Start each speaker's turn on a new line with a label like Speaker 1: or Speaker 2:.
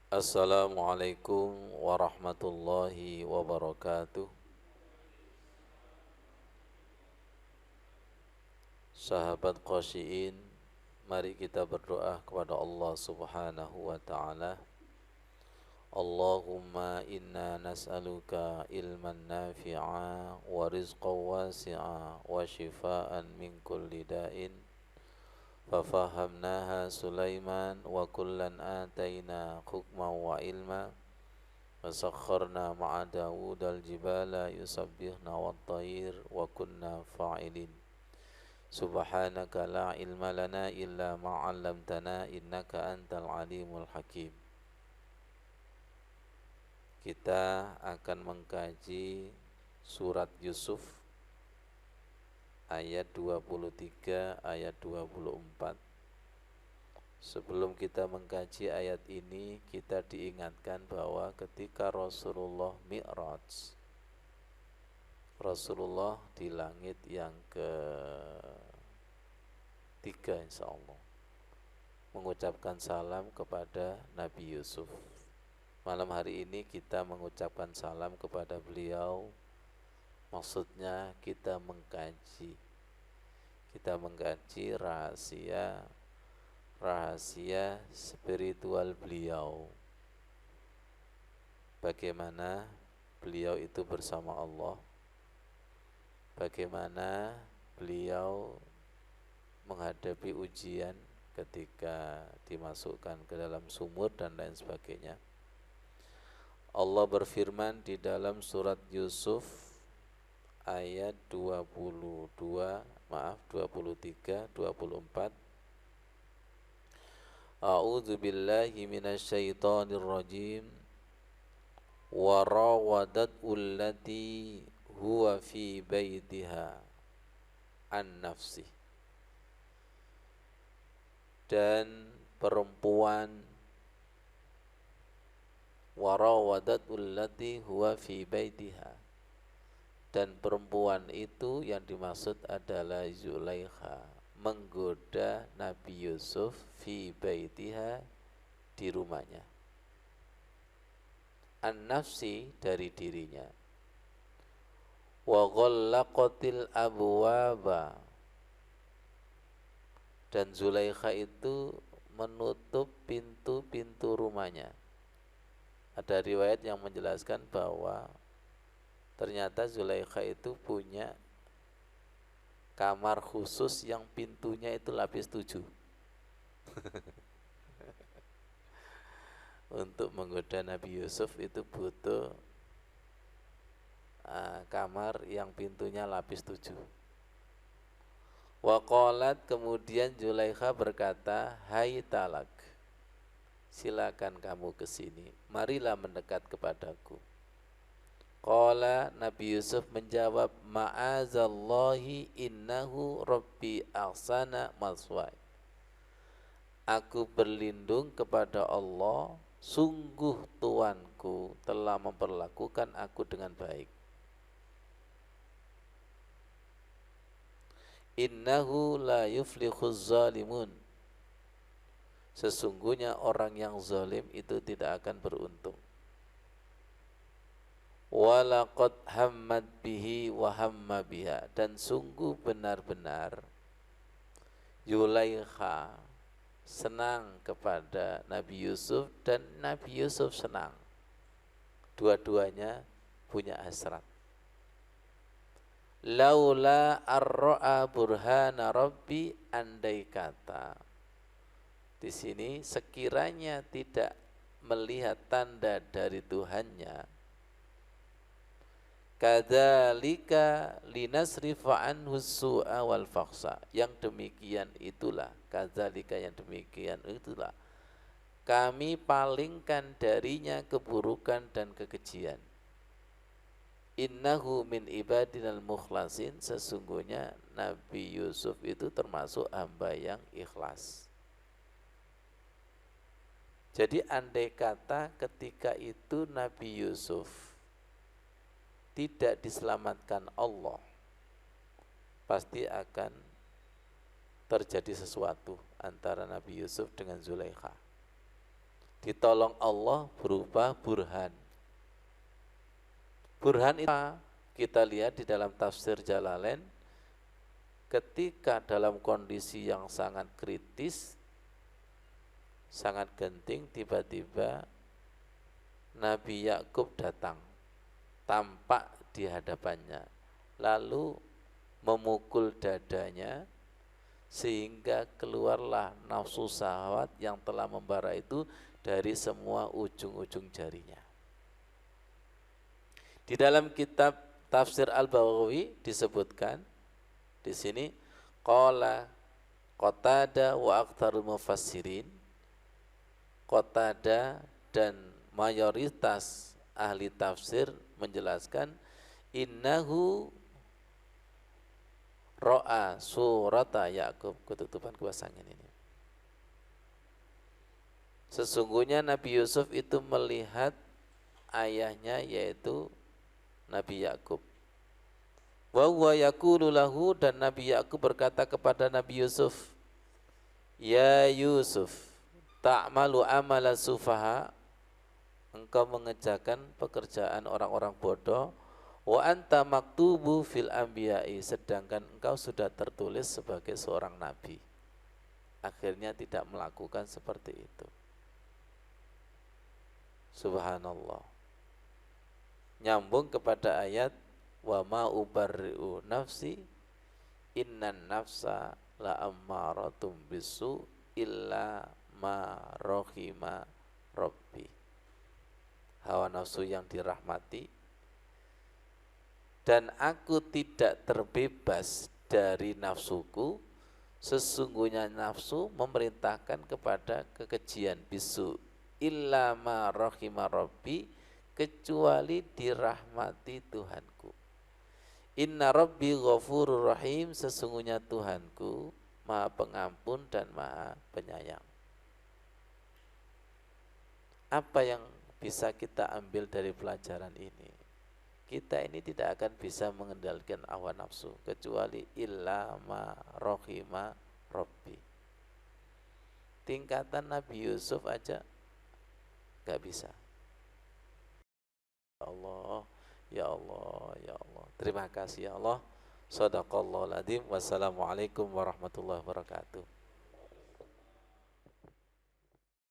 Speaker 1: Assalamualaikum warahmatullahi wabarakatuh. Sahabat Qasyiin, mari kita berdoa kepada Allah Subhanahu wa taala. Allahumma inna nas'aluka ilman nafi'a wa rizqan wasi'a wa shifaan min kulli da'in. Fafahamnaha Sulaiman wa kullan ataina hukman wa ilma. Fasakharna ma'a Dawud al-jibala yusabbihna wat-tayr wa kunna fa'ilin. Subhanaka la ilma lana illa ma 'allamtana innaka antal alimul hakim. Kita akan mengkaji surat Yusuf ayat 23 ayat 24. Sebelum kita mengkaji ayat ini, kita diingatkan bahwa ketika Rasulullah Mi'raj, Rasulullah di langit yang ke-3 insyaallah mengucapkan salam kepada Nabi Yusuf. Malam hari ini kita mengucapkan salam kepada beliau. Maksudnya kita mengkaji rahasia spiritual beliau. Bagaimana beliau itu bersama Allah, bagaimana beliau menghadapi ujian ketika dimasukkan ke dalam sumur dan lain sebagainya. Allah berfirman di dalam surat Yusuf ayat 23, 24. A'udzu billahi minasyaitonir rajim. Wa rawadat allati huwa fi baitiha an nafsi. Dan perempuan warawadat allati huwa fi baitiha, dan perempuan itu yang dimaksud adalah Zulaikha, menggoda Nabi Yusuf fi baitiha, di rumahnya. An-nafsi, dari dirinya. Wa ghallaqatil abwaba, dan Zulaikha itu menutup pintu-pintu rumahnya. Ada riwayat yang menjelaskan bahwa ternyata Zulaikha itu punya kamar khusus yang pintunya itu lapis 7. Untuk menggoda Nabi Yusuf itu butuh kamar yang pintunya lapis 7. Wa qalat, kemudian Zulaikha berkata, hai talak, silakan kamu ke sini, marilah mendekat kepadaku. Qala, Nabi Yusuf menjawab, ma'azallahi innahu rabbi ahsana maswai. Aku berlindung kepada Allah, sungguh Tuanku telah memperlakukan aku dengan baik. Innahu la yuflihuz zalimun, sesungguhnya orang yang zalim itu tidak akan beruntung. Walaqad hammad bihi wa hamma biha, dan sungguh benar-benar Zulaikha senang kepada Nabi Yusuf dan Nabi Yusuf senang. Dua-duanya punya hasrat. Laula ar-ra'a burhana rabbi, andai kata, di sini sekiranya tidak melihat tanda dari Tuhannya, kadzalika linasrifa anhu su'a wal fakhsa, yang demikian itulah, kadzalika yang demikian itulah kami palingkan darinya keburukan dan kekejian. Innahu min ibadinal mukhlasin, sesungguhnya Nabi Yusuf itu termasuk hamba yang ikhlas. Jadi andai kata ketika itu Nabi Yusuf tidak diselamatkan Allah, pasti akan terjadi sesuatu antara Nabi Yusuf dengan Zulaikha. ditolong Allah berupa burhan. Burhan itu kita lihat di dalam tafsir Jalalain, ketika dalam kondisi yang sangat kritis, sangat genting, tiba-tiba Nabi Yakub datang, tampak di hadapannya, lalu memukul dadanya sehingga keluarlah nafsu syahwat yang telah membara itu dari semua ujung-ujung jarinya. Di dalam kitab Tafsir Al-Baghawi disebutkan di sini qala Qatada wa aktsarul mufassirin, Qatada dan mayoritas ahli tafsir menjelaskan innahu ro'a surata Yakub, ketutupan kipas angin ini. Sesungguhnya Nabi Yusuf itu melihat ayahnya yaitu Nabi Yakub. Wa huwa yaqulu lahu, dan Nabi Yakub berkata kepada Nabi Yusuf, ya Yusuf, ta'malu amala sufaha, engkau mengerjakan pekerjaan orang-orang bodoh, wa anta maktubu fil anbiya'i, sedangkan engkau sudah tertulis sebagai seorang nabi. Akhirnya tidak melakukan seperti itu. Subhanallah. Nyambung kepada ayat wa ma ubarri'u nafsi innan nafsa la ammaratum bisu illa ma rohima rabbi. Hawa nafsu yang dirahmati, dan aku tidak terbebas dari nafsuku, sesungguhnya nafsu memerintahkan kepada kekejian, bisu illa ma rohima rabbi, kecuali dirahmati Tuhanku. Inna rabbi ghafurur rahim, sesungguhnya Tuhanku maha pengampun dan maha penyayang. Apa yang bisa kita ambil dari pelajaran ini? Kita ini tidak akan bisa mengendalikan hawa nafsu kecuali illa ma rohima rabbi. Tingkatan Nabi Yusuf aja gak bisa. Ya Allah, ya Allah, ya Allah. Terima kasih ya Allah. Shadaqallahul adzim. Wassalamualaikum warahmatullahi wabarakatuh.